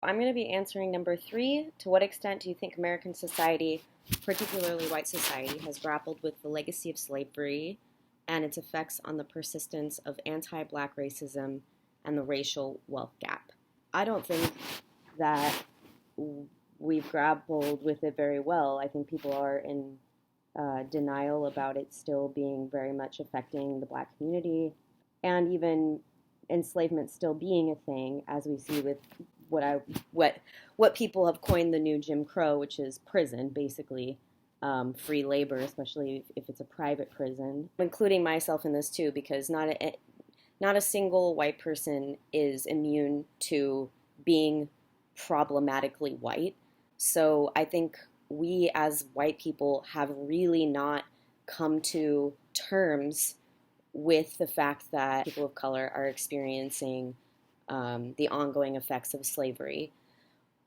I'm going to be answering number 3. To what extent do you think American society, particularly white society, has grappled with the legacy of slavery and its effects on the persistence of anti-black racism and the racial wealth gap? I don't think that we've grappled with it very well. I think people are in denial about it still being very much affecting the black community, and even enslavement still being a thing, as we see with what I what people have coined the new Jim Crow, which is prison, basically. Free labor, especially if it's a private prison. I'm including myself in this too, because not a single white person is immune to being problematically white. So I think we as white people have really not come to terms with the fact that people of color are experiencing the ongoing effects of slavery.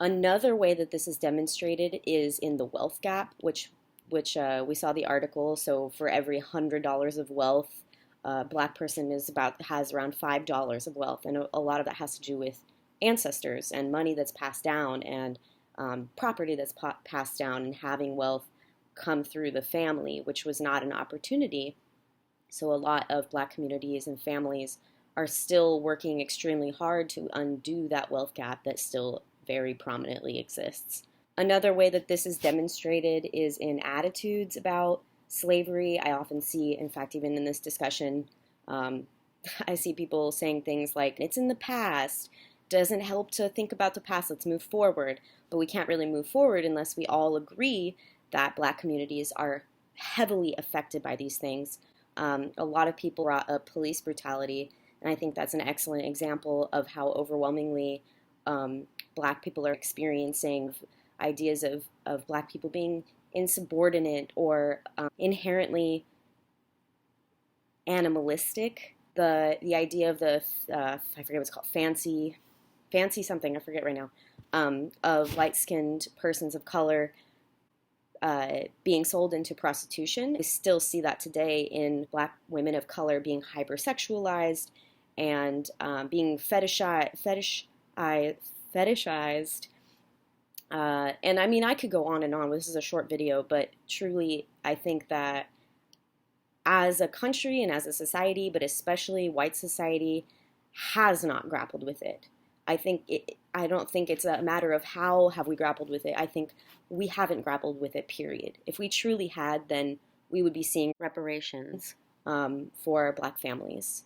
Another way that this is demonstrated is in the wealth gap, which we saw the article. So for every $100 of wealth, a black person has around $5 of wealth, and a lot of that has to do with ancestors and money that's passed down, and property that's passed down, and having wealth come through the family, which was not an opportunity. So a lot of black communities and families are still working extremely hard to undo that wealth gap that still very prominently exists. Another way that this is demonstrated is in attitudes about slavery. I often see, in fact, even in this discussion, I see people saying things like, it's in the past, doesn't help to think about the past, let's move forward. But we can't really move forward unless we all agree that black communities are heavily affected by these things. A lot of people brought up police brutality, and I think that's an excellent example of how overwhelmingly black people are experiencing ideas of black people being insubordinate or inherently animalistic. The idea of the I forget what it's called, fancy something, I forget right now, of light-skinned persons of color being sold into prostitution. We still see that today in black women of color being hypersexualized and being fetishized. And I mean, I could go on and on. This is a short video, but truly, I think that as a country and as a society, but especially white society, has not grappled with it. I don't think it's a matter of how have we grappled with it. I think we haven't grappled with it, period. If we truly had, then we would be seeing reparations for black families.